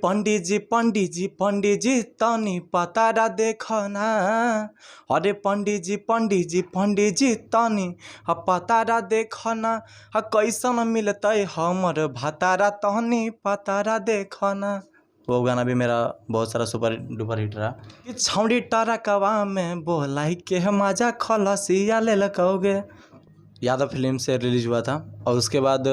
पंडित जी तनी पतारा देखो ना। अरे पंडित जी तनी पतारा देखो ना। कैसन मिलते हमर भतारा तनी पतारा देखो ना। वो गाना भी मेरा बहुत सारा सुपर डुपर हिट रहा। कि छौड़ी टारा कवा में बोलाई के मजा खलसिया ले लकोगे, यादव फिल्म से रिलीज़ हुआ था। और उसके बाद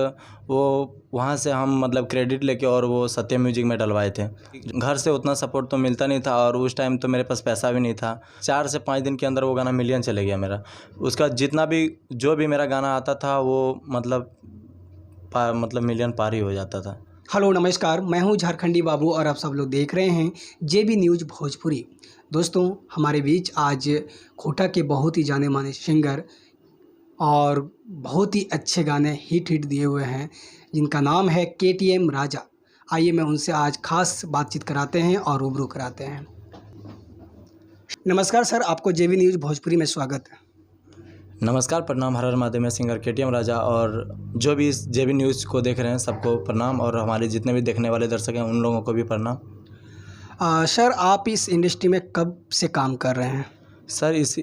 वो वहाँ से हम मतलब क्रेडिट लेके और वो सत्यम म्यूजिक में डलवाए थे। घर से उतना सपोर्ट तो मिलता नहीं था और उस टाइम तो मेरे पास पैसा भी नहीं था। 4 से 5 दिन के अंदर वो गाना मिलियन चले गया मेरा। उसका जितना भी जो भी मेरा गाना आता था वो मतलब मिलियन पार ही हो जाता था। हेलो नमस्कार, मैं हूं झारखंडी बाबू और आप सब लोग देख रहे हैं जेबी न्यूज़ भोजपुरी। दोस्तों, हमारे बीच आज खोटा के बहुत ही जाने माने सिंगर और बहुत ही अच्छे गाने हिट दिए हुए हैं, जिनका नाम है KTM राजा। आइए मैं उनसे आज खास बातचीत कराते हैं और रूबरू कराते हैं। नमस्कार सर, आपको जेबी न्यूज़ भोजपुरी में स्वागत है। नमस्कार, प्रणाम, हर हर महादेव। मैं सिंगर KTM राजा और जो भी इस जेबी न्यूज़ को देख रहे हैं सबको प्रणाम, और हमारे जितने भी देखने वाले दर्शक हैं उन लोगों को भी प्रणाम। सर, आप इस इंडस्ट्री में कब से काम कर रहे हैं? सर इस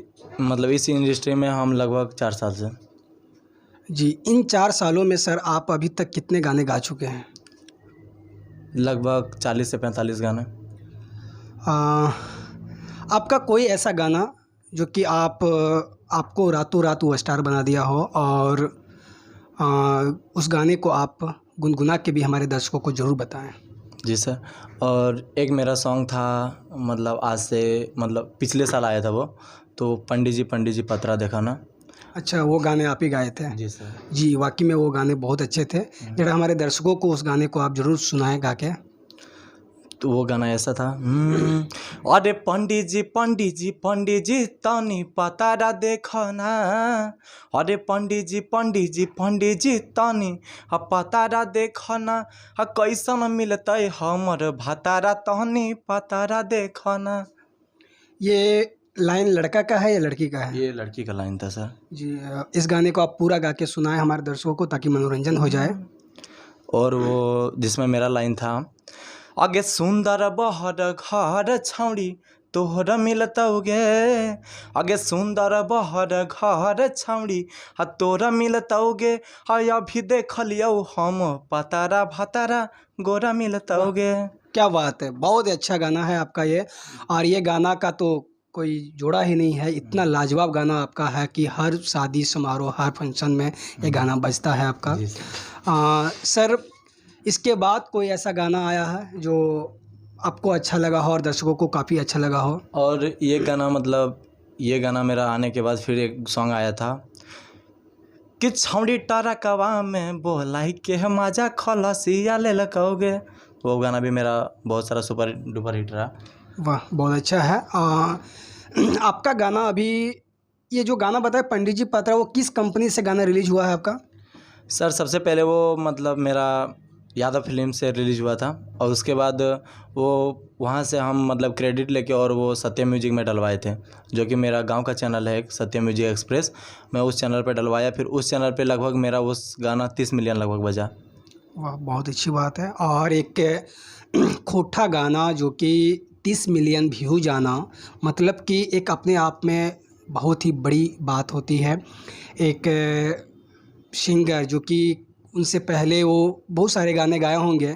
इंडस्ट्री में हम लगभग 4 साल से। जी, इन 4 सालों में सर आप अभी तक कितने गाने गा चुके हैं? लगभग 40 से 45 गाने। आपका कोई ऐसा गाना जो कि आपको रातों रात वो स्टार बना दिया हो और उस गाने को आप गुनगुना के भी हमारे दर्शकों को ज़रूर बताएं। जी सर, और एक मेरा सॉन्ग था मतलब आज से पिछले साल आया था वो, तो पंडित जी पतरा देखा ना। अच्छा, वो गाने आप ही गाए थे? जी सर। जी, वाकई में वो गाने बहुत अच्छे थे। जरा हमारे दर्शकों को उस गाने को आप ज़रूर सुनाएं गा के। तो वो गाना ऐसा था, अरे पंडित जी तनी पतारा देखो ना। अरे पंडित जी तनी पतारा देखो ना। कैसन मिलते हमर भतारा तनी पतारा देखो ना। ये लाइन लड़का का है या लड़की का है? ये लड़की का लाइन था सर। जी, इस गाने को आप पूरा गा के सुनाएं हमारे दर्शकों को ताकि मनोरंजन हो जाए। और वो जिसमें मेरा लाइन था, आगे सुंदर बहर घर छौड़ी तोहरा मिलतौगे। आगे सुंदर बहर घर छौड़ी तोरा मिलतौगे। अभी देख लियो हम पतारा भतारा गोरा मिलतौगे। क्या बात है, बहुत ही अच्छा गाना है आपका ये। और ये गाना का तो कोई जोड़ा ही नहीं है, इतना लाजवाब गाना आपका है कि हर शादी समारोह हर फंक्शन में ये गाना बजता है आपका। सर, इसके बाद कोई ऐसा गाना आया है जो आपको अच्छा लगा हो और दर्शकों को काफ़ी अच्छा लगा हो? और ये गाना मेरा आने के बाद फिर एक सॉन्ग आया था कि छौड़ी टारा कवा में बोलाई के मजा खलसिया ले लकोगे। वो गाना भी मेरा बहुत सारा सुपर डुपर हिट रहा। वाह, बहुत अच्छा है। आपका गाना अभी ये जो गाना बताया पंडित जी पतरा, वो किस कंपनी से गाना रिलीज हुआ है आपका? सर सबसे पहले वो मेरा यादव फिल्म से रिलीज़ हुआ था, और उसके बाद वो वहाँ से हम क्रेडिट लेके और वो सत्यम म्यूजिक में डलवाए थे, जो कि मेरा गांव का चैनल है सत्यम म्यूजिक एक्सप्रेस। मैं उस चैनल पे डलवाया, फिर उस चैनल पे लगभग मेरा उस गाना 30 मिलियन लगभग बजा। वाह, बहुत अच्छी बात है। और एक खोटा गाना जो कि 30 मिलियन व्यू जाना, मतलब कि एक अपने आप में बहुत ही बड़ी बात होती है। एक सिंगर जो कि उनसे पहले वो बहुत सारे गाने गाए होंगे,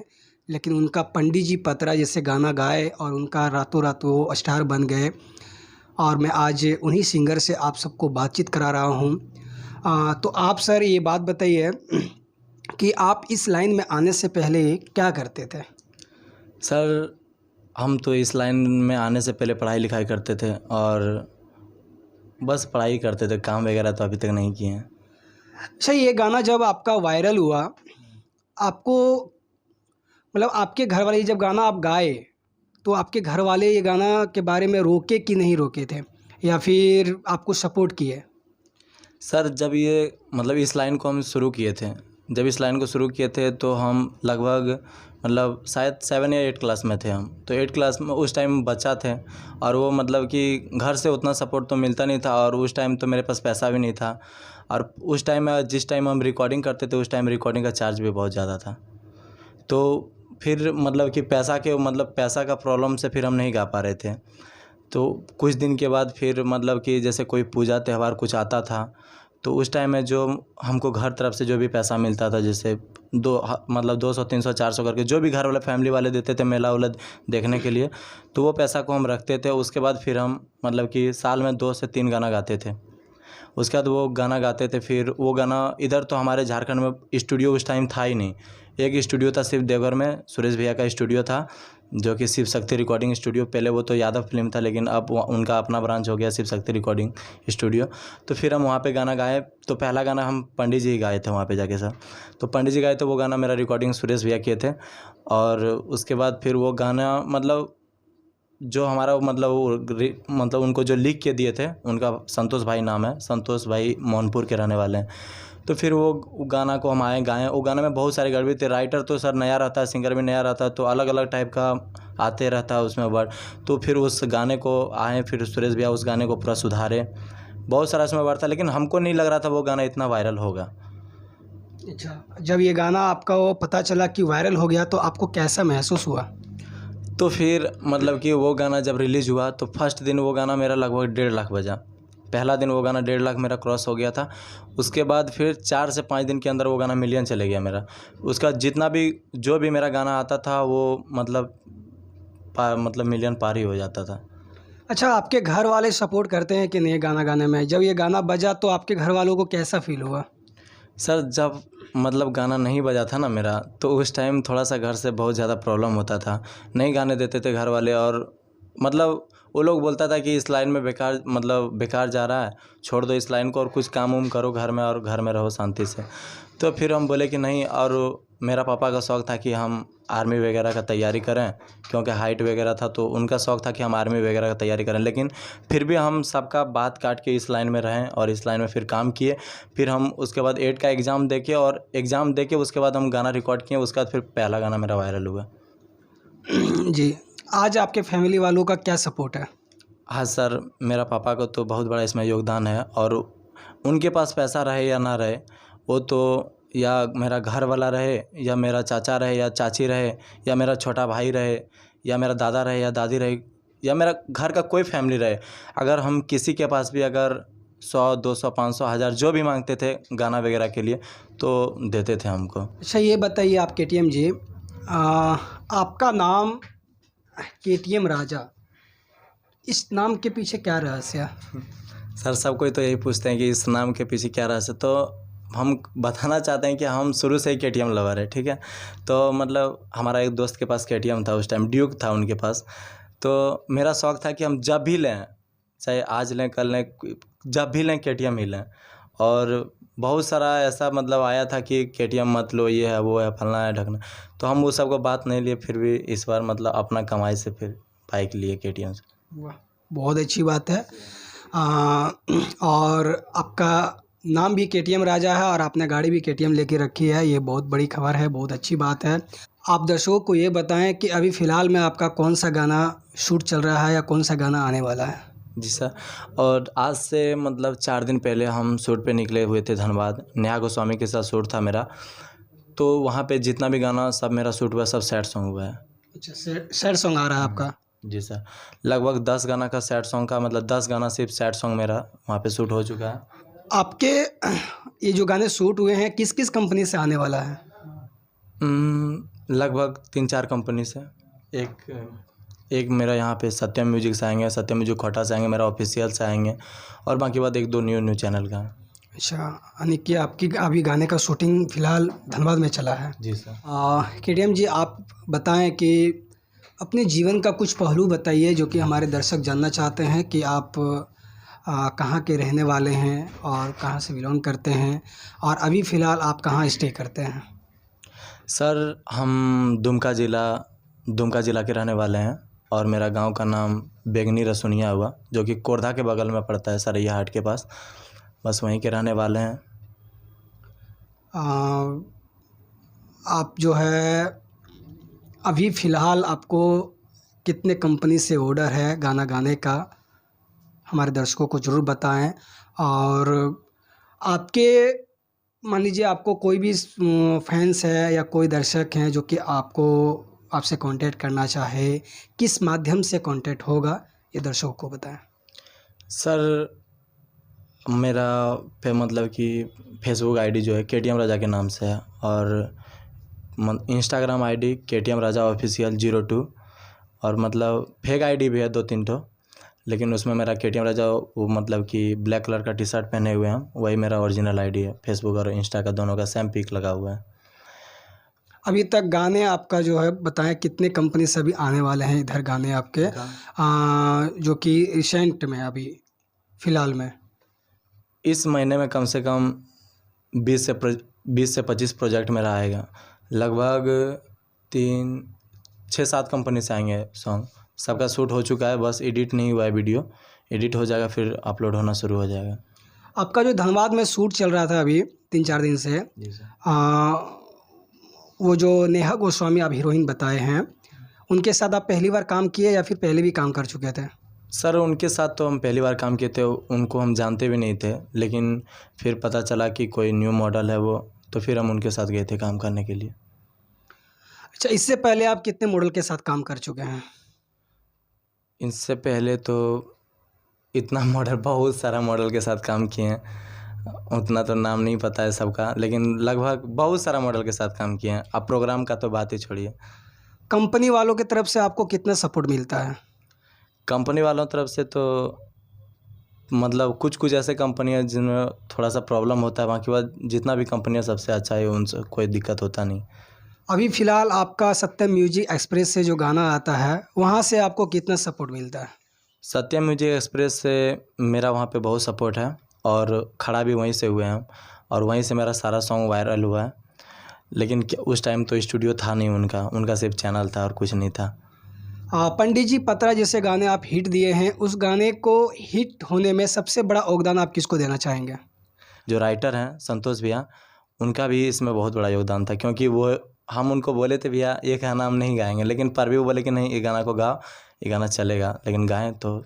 लेकिन उनका पंडित जी पतरा जैसे गाना गाए और उनका रातों रात वो स्टार बन गए। और मैं आज उन्हीं सिंगर से आप सबको बातचीत करा रहा हूँ। तो आप सर ये बात बताइए कि आप इस लाइन में आने से पहले क्या करते थे? सर हम तो इस लाइन में आने से पहले पढ़ाई लिखाई करते थे, और बस पढ़ाई करते थे, काम वगैरह तो अभी तक नहीं किए हैं। अच्छा, ये गाना जब आपका वायरल हुआ, आपको आपके घर वाले जब गाना आप गाए तो आपके घर वाले ये गाना के बारे में रोके कि नहीं रोके थे, या फिर आपको सपोर्ट किए? सर जब ये इस लाइन को हम शुरू किए थे, जब इस लाइन को शुरू किए थे तो हम लगभग शायद 7 या 8 क्लास में थे हम। तो 8 क्लास में उस टाइम बच्चा थे, और वो कि घर से उतना सपोर्ट तो मिलता नहीं था, और उस टाइम तो मेरे पास पैसा भी नहीं था। और उस टाइम जिस टाइम हम रिकॉर्डिंग करते थे उस टाइम रिकॉर्डिंग का चार्ज भी बहुत ज़्यादा था। तो फिर मतलब कि पैसा का प्रॉब्लम से फिर हम नहीं गा पा रहे थे। तो कुछ दिन के बाद फिर मतलब कि जैसे कोई पूजा त्यौहार कुछ आता था, तो उस टाइम में जो हमको घर तरफ से जो भी पैसा मिलता था, जैसे 200 300 400 करके जो भी घर वाले फैमिली वाले देते थे मेला वेला देखने के लिए, तो वो पैसा को हम रखते थे। उसके बाद फिर हम मतलब कि साल में 2 से 3 गाना गाते थे। उसके बाद वो गाना गाते थे, फिर वो गाना इधर तो हमारे झारखंड में स्टूडियो उस टाइम था ही नहीं। एक स्टूडियो था सिर्फ देवघर में, सुरेश भैया का स्टूडियो था, जो कि शिव शक्ति रिकॉर्डिंग स्टूडियो। पहले वो तो यादव फिल्म था, लेकिन अब उनका अपना ब्रांच हो गया शिव शक्ति रिकॉर्डिंग स्टूडियो। तो फिर हम वहाँ पे गाना गाए। तो पहला गाना हम पंडित जी ही गाए थे वहाँ पे जाके सर। तो पंडित जी गाए तो वो गाना मेरा रिकॉर्डिंग सुरेश भैया किए थे। और उसके बाद फिर वो गाना मतलब जो हमारा मतलब उनको जो लिख के दिए थे, उनका संतोष भाई नाम है, संतोष भाई मोहनपुर के रहने वाले हैं। तो फिर वो गाना को हम आए गाएँ। वो गाने में बहुत सारे गड़बड़ी थे। राइटर तो सर नया रहता है, सिंगर भी नया रहता है, तो अलग अलग टाइप का आते रहता है उसमें वर्ड। तो फिर उस गाने को आए, फिर सुरेश भैया उस गाने को पूरा सुधारे। बहुत सारा उसमें वर्ड था, लेकिन हमको नहीं लग रहा था वो गाना इतना वायरल होगा। अच्छा, जब ये गाना आपका वो पता चला कि वायरल हो गया तो आपको कैसा महसूस हुआ? तो फिर मतलब कि वो गाना जब रिलीज़ हुआ तो फर्स्ट दिन वो गाना मेरा लगभग 1.5 लाख बजा। पहला दिन वो गाना 1.5 लाख मेरा क्रॉस हो गया था। उसके बाद फिर 4 से 5 दिन के अंदर वो गाना मिलियन चले गया मेरा। उसका जितना भी जो भी मेरा गाना आता था वो मतलब मिलियन पार ही हो जाता था। अच्छा, आपके घर वाले सपोर्ट करते हैं कि नहीं गाना गाने में? जब ये गाना बजा तो आपके घर वालों को कैसा फ़ील हुआ? सर जब मतलब गाना नहीं बजा था ना मेरा, तो उस टाइम थोड़ा सा घर से बहुत ज़्यादा प्रॉब्लम होता था। नहीं गाने देते थे घर वाले, और मतलब वो लोग बोलता था कि इस लाइन में बेकार जा रहा है, छोड़ दो इस लाइन को और कुछ काम उम करो घर में और घर में रहो शांति से। तो फिर हम बोले कि नहीं, और मेरा पापा का शौक़ था कि हम आर्मी वगैरह का तैयारी करें, क्योंकि हाइट वगैरह था, तो उनका शौक़ था कि हम आर्मी वगैरह का तैयारी करें। लेकिन फिर भी हम सबका बात काट के इस लाइन में रहें और इस लाइन में फिर काम किए। फिर हम उसके बाद 8 का एग्ज़ाम देके, और एग्ज़ाम देके उसके बाद हम गाना रिकॉर्ड किए। उसके बाद फिर पहला गाना मेरा वायरल हुआ। जी, आज आपके फैमिली वालों का क्या सपोर्ट है? हाँ सर, मेरा पापा को तो बहुत बड़ा इसमें योगदान है, और उनके पास पैसा रहे या ना रहे, वो तो या मेरा घर वाला रहे, या मेरा चाचा रहे या चाची रहे, या मेरा छोटा भाई रहे, या मेरा दादा रहे या दादी रहे, या मेरा घर का कोई फैमिली रहे, अगर हम किसी के पास भी अगर 100 200 500 1000 जो भी मांगते थे गाना वगैरह के लिए, तो देते थे हमको। अच्छा, ये बताइए आप केटीएम जी, आपका नाम केटीएम राजा, इस नाम के पीछे क्या रहस्य है? सर सब कोई तो यही पूछते हैं कि इस नाम के पीछे क्या रहस्य, तो हम बताना चाहते हैं कि हम शुरू से ही केटीएम लवर है, ठीक है। तो मतलब हमारा एक दोस्त के पास केटीएम था, उस टाइम ड्यूक था उनके पास। तो मेरा शौक़ था कि हम जब भी लें, चाहे आज लें कल लें, जब भी लें केटीएम ही लें। और बहुत सारा ऐसा मतलब आया था कि केटीएम मत लो, ये है वो है फलना है ढकना, तो हम वो सब को बात नहीं लिए। फिर भी इस बार मतलब अपना कमाई से फिर बाइक लिए केटीएम से। वाह, बहुत अच्छी बात है। और आपका नाम भी केटीएम राजा है और आपने गाड़ी भी केटीएम लेके रखी है, ये बहुत बड़ी खबर है, बहुत अच्छी बात है। आप दर्शकों को ये बताएं कि अभी फ़िलहाल में आपका कौन सा गाना शूट चल रहा है या कौन सा गाना आने वाला है? जी सर, और आज से मतलब 4 दिन पहले हम शूट पे निकले हुए थे धनबाद। नेहा गोस्वामी के साथ शूट था मेरा, तो वहाँ पे जितना भी गाना सब मेरा शूट हुआ सब सैड सॉन्ग हुआ है। अच्छा, सैड सॉन्ग आ रहा है आपका? जी सर, लगभग 10 गाना का सैड सॉन्ग का मतलब 10 गाना सिर्फ सैड सॉन्ग मेरा वहाँ पे शूट हो चुका है। आपके ये जो गाने शूट हुए हैं किस किस कंपनी से आने वाला है? लगभग 3-4 कंपनी से। एक मेरा यहाँ पे सत्यम म्यूजिक से आएंगे, सत्यम म्यूजिक खोटा से आएंगे, मेरा ऑफिशियल से आएंगे, और बाकी बाद 1-2 न्यू चैनल का। अच्छा, यानी कि आपकी अभी गाने का शूटिंग फ़िलहाल धनबाद में चला है? जी सर। केटीएम जी, आप बताएं कि अपने जीवन का कुछ पहलू बताइए जो कि हमारे दर्शक जानना चाहते हैं कि आप कहाँ के रहने वाले हैं और कहाँ से बिलोंग करते हैं, और अभी फ़िलहाल आप कहाँ स्टे करते हैं? सर हम दुमका ज़िला के रहने वाले हैं, और मेरा गांव का नाम बेगनी रसुनिया हुआ, जो कि कोरधा के बगल में पड़ता है, सरैया हाट के पास। बस वहीं के रहने वाले हैं। आप जो है अभी फ़िलहाल आपको कितने कंपनी से ऑर्डर है गाना गाने का, हमारे दर्शकों को ज़रूर बताएं। और आपके मान लीजिए आपको कोई भी फैंस है या कोई दर्शक हैं जो कि आपको आपसे कांटेक्ट करना चाहे, किस माध्यम से कांटेक्ट होगा, ये दर्शकों को बताएं। सर मेरा मतलब कि फेसबुक आईडी जो है KTM राजा के नाम से है, और इंस्टाग्राम आईडी KTM राजा ऑफिशियल 02, और मतलब फेक आईडी भी है 2-3 ठो, लेकिन उसमें मेरा KTM राजा वो मतलब कि ब्लैक कलर का टी शर्ट पहने हुए हैं, वही मेरा ओरिजिनल आईडी है। फेसबुक और इंस्टा का दोनों का सेम पिक लगा हुआ है। अभी तक गाने आपका जो है बताएं, कितने कंपनी से अभी आने वाले हैं इधर गाने आपके, जो कि रिसेंट में अभी फ़िलहाल में? इस महीने में कम से कम 20 से 25 प्रोजेक्ट मेरा आएगा। लगभग 6-7 कंपनी से आएंगे सॉन्ग। सबका शूट हो चुका है, बस एडिट नहीं हुआ है। वीडियो एडिट हो जाएगा, फिर अपलोड होना शुरू हो जाएगा। आपका जो धनबाद में शूट चल रहा था अभी 3-4 दिन से, वो जो नेहा गोस्वामी आप हीरोइन बताए हैं, उनके साथ आप पहली बार काम किए या फिर पहले भी काम कर चुके थे? सर उनके साथ तो हम पहली बार काम किए थे, उनको हम जानते भी नहीं थे, लेकिन फिर पता चला कि कोई न्यू मॉडल है वो, तो फिर हम उनके साथ गए थे काम करने के लिए। अच्छा, इससे पहले आप कितने मॉडल के साथ काम कर चुके हैं? इससे पहले तो इतना मॉडल, बहुत सारा मॉडल के साथ काम किए हैं, उतना तो नाम नहीं पता है सबका, लेकिन लगभग बहुत सारा मॉडल के साथ काम किए हैं। अब प्रोग्राम का तो बात ही छोड़िए। कंपनी वालों की तरफ से आपको कितना सपोर्ट मिलता है? कंपनी वालों तरफ से तो मतलब कुछ कुछ ऐसे कंपनियां जिनमें थोड़ा सा प्रॉब्लम होता है, बाकी बाद जितना भी कंपनियां सबसे अच्छा है, उनसे कोई दिक्कत होता नहीं। अभी फ़िलहाल आपका सत्यम म्यूजिक एक्सप्रेस से जो गाना आता है, वहाँ से आपको कितना सपोर्ट मिलता है? सत्यम म्यूजिक एक्सप्रेस से मेरा वहाँ पे बहुत सपोर्ट है, और खड़ा भी वहीं से हुए हैं, और वहीं से मेरा सारा सॉन्ग वायरल हुआ है। लेकिन उस टाइम तो स्टूडियो था नहीं उनका सिर्फ चैनल था और कुछ नहीं था। पंडित जी पतरा जैसे गाने आप हिट दिए हैं, उस गाने को हिट होने में सबसे बड़ा योगदान आप किसको देना चाहेंगे? जो राइटर हैं संतोष भैया, उनका भी इसमें बहुत बड़ा योगदान था, क्योंकि वो हम उनको बोले थे भैया ये गाना हम नहीं गाएंगे, लेकिन पर भी वो बोले कि नहीं, ये गाना को गाओ, ये गाना चलेगा, लेकिन गाएं तो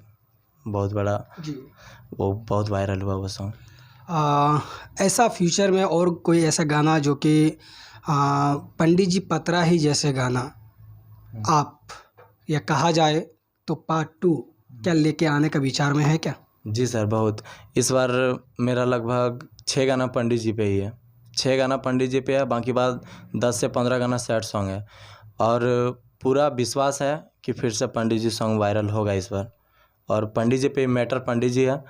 बहुत बड़ा जी, वो बहुत वायरल हुआ वो सॉन्ग। ऐसा फ्यूचर में और कोई ऐसा गाना जो कि पंडित जी पतरा ही जैसे गाना आप, या कहा जाए तो पार्ट 2 क्या लेके आने का विचार में है क्या? जी सर, बहुत। इस बार मेरा लगभग 6 गाना पंडित जी पे ही है, 6 गाना पंडित जी पे है, बाकी बात 10 से 15 गाना सैड सॉन्ग है, और पूरा विश्वास है कि फिर से पंडित जी सॉन्ग वायरल होगा इस बार। और पंडित जी पे मैटर पंडित जी है,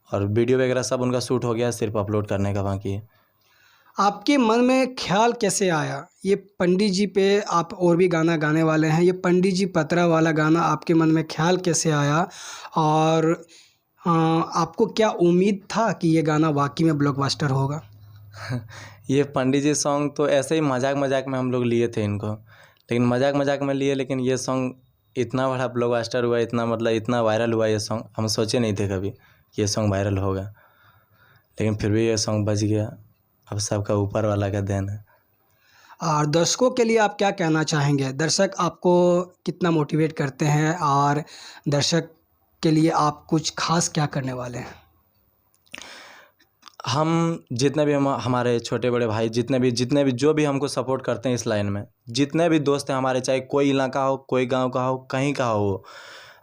और वीडियो वगैरह सब उनका शूट हो गया है, सिर्फ अपलोड करने का बाकी है। आपके मन में ख्याल कैसे आया, ये पंडित जी पे आप और भी गाना गाने वाले हैं, ये पंडित जी पतरा वाला गाना आपके मन में ख्याल कैसे आया, और आपको क्या उम्मीद था कि ये गाना वाकई में ब्लॉकबस्टर होगा? ये पंडित जी सॉन्ग तो ऐसे ही मजाक मजाक में हम लोग लिए थे इनको, लेकिन मजाक मजाक में लिए, लेकिन ये सॉन्ग इतना बड़ा ब्लॉकबस्टर हुआ, इतना मतलब इतना वायरल हुआ ये सॉन्ग, हम सोचे नहीं थे कभी कि ये सॉन्ग वायरल होगा, लेकिन फिर भी ये सॉन्ग बच गया। अब सबका ऊपर वाला का देन है। और दर्शकों के लिए आप क्या कहना चाहेंगे? दर्शक आपको कितना मोटिवेट करते हैं, और दर्शक के लिए आप कुछ खास क्या करने वाले हैं? हम जितने भी हमारे छोटे बड़े भाई जितने भी जो भी हमको सपोर्ट करते हैं इस लाइन में, जितने भी दोस्त हैं हमारे, चाहे कोई इलाका हो, कोई गांव का हो, कहीं का हो वो,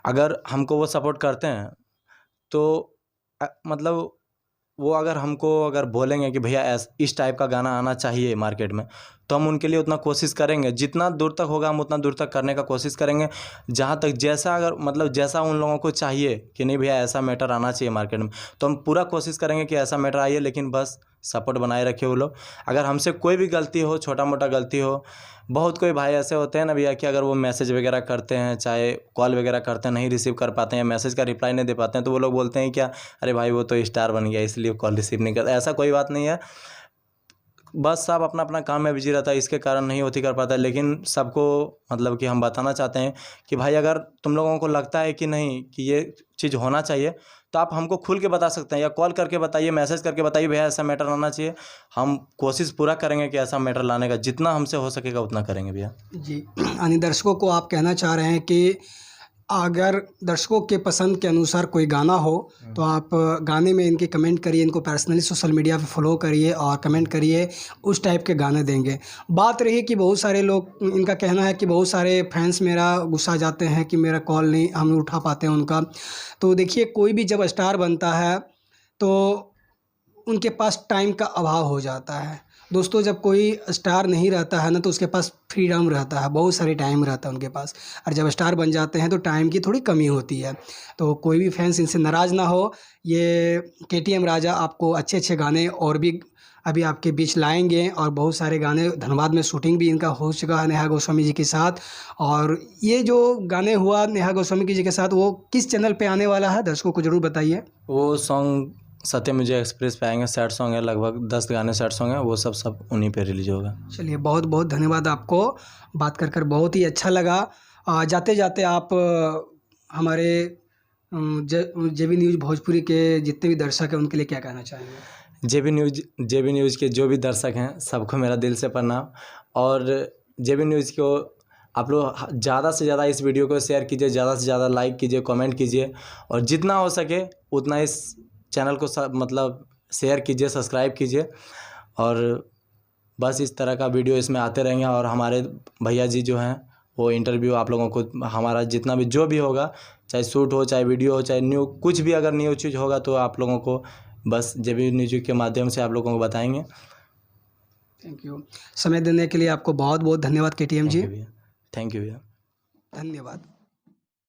अगर हमको वो सपोर्ट करते हैं तो मतलब वो अगर बोलेंगे कि भैया इस टाइप का गाना आना चाहिए मार्केट में, तो हम उनके लिए उतना कोशिश करेंगे, जितना दूर तक होगा हम उतना दूर तक करने का कोशिश करेंगे। जहाँ तक जैसा उन लोगों को चाहिए कि नहीं भैया ऐसा मैटर आना चाहिए मार्केट में, तो हम पूरा कोशिश करेंगे कि ऐसा मैटर आइए, लेकिन बस सपोर्ट बनाए रखे वो लोग। अगर हमसे कोई भी गलती हो, छोटा मोटा गलती हो, बहुत कोई भाई ऐसे होते हैं ना भैया कि अगर वो मैसेज वगैरह करते हैं, चाहे कॉल वगैरह करते हैं, नहीं रिसीव कर पाते हैं, मैसेज का रिप्लाई नहीं दे पाते हैं, तो वो लोग बोलते हैं क्या, अरे भाई वो तो स्टार बन गया इसलिए कॉल रिसीव नहीं करता। ऐसा कोई बात नहीं है, बस सब अपना अपना काम में बिजी रहता है, इसके कारण नहीं होती कर पाता है। लेकिन सबको मतलब कि हम बताना चाहते हैं कि भाई अगर तुम लोगों को लगता है कि नहीं कि ये चीज़ होना चाहिए, तो आप हमको खुल के बता सकते हैं, या कॉल करके बताइए, मैसेज करके बताइए भैया ऐसा मैटर आना चाहिए। हम कोशिश पूरा करेंगे कि ऐसा मैटर लाने का, जितना हमसे हो सकेगा उतना करेंगे भैया। जी, यानी दर्शकों को आप कहना चाह रहे हैं कि अगर दर्शकों के पसंद के अनुसार कोई गाना हो तो आप गाने में इनके कमेंट करिए, इनको पर्सनली सोशल मीडिया पे फॉलो करिए और कमेंट करिए, उस टाइप के गाने देंगे। बात रही कि बहुत सारे लोग, इनका कहना है कि बहुत सारे फैंस मेरा गुस्सा जाते हैं कि मेरा कॉल नहीं हम नहीं उठा पाते हैं उनका। तो देखिए, कोई भी जब स्टार बनता है तो उनके पास टाइम का अभाव हो जाता है। दोस्तों, जब कोई स्टार नहीं रहता है ना तो उसके पास फ्रीडम रहता है, बहुत सारी टाइम रहता है उनके पास, और जब स्टार बन जाते हैं तो टाइम की थोड़ी कमी होती है। तो कोई भी फैंस इनसे नाराज़ ना हो। ये केटीएम राजा आपको अच्छे अच्छे गाने और भी अभी आपके बीच लाएंगे, और बहुत सारे गाने, धनबाद में शूटिंग भी इनका हो चुका है नेहा गोस्वामी जी के साथ। और ये जो गाने हुआ नेहा गोस्वामी जी के साथ, वो किस चैनल पे आने वाला है, दर्शकों को ज़रूर बताइए। वो सॉन्ग सत्यम म्यूजिक एक्सप्रेस पे आएंगे। सैड सॉन्ग है, लगभग 10 गाने सैड सॉन्ग है, वो सब उन्हीं पे रिलीज होगा। चलिए, बहुत बहुत धन्यवाद आपको, बात कर कर बहुत ही अच्छा लगा। जाते जाते आप हमारे जेबी न्यूज़ भोजपुरी के जितने भी दर्शक हैं उनके लिए क्या कहना चाहेंगे? जेबी न्यूज़ के जो भी दर्शक हैं सबको मेरा दिल से प्रणाम। और जेबी न्यूज़ को आप लोग ज़्यादा से ज़्यादा इस वीडियो को शेयर कीजिए, ज़्यादा से ज़्यादा लाइक कीजिए, कमेंट कीजिए, और जितना हो सके उतना इस चैनल को मतलब शेयर कीजिए, सब्सक्राइब कीजिए। और बस इस तरह का वीडियो इसमें आते रहेंगे। और हमारे भैया जी जो हैं वो इंटरव्यू आप लोगों को, हमारा जितना भी जो भी होगा, चाहे शूट हो, चाहे वीडियो हो, चाहे न्यू कुछ भी अगर न्यू चीज़ होगा तो आप लोगों को बस जेबी न्यूज़ के माध्यम से आप लोगों को बताएंगे। Thank you. समय देने के लिए आपको बहुत बहुत धन्यवाद केटीएम जी। थैंक यू भैया। धन्यवाद।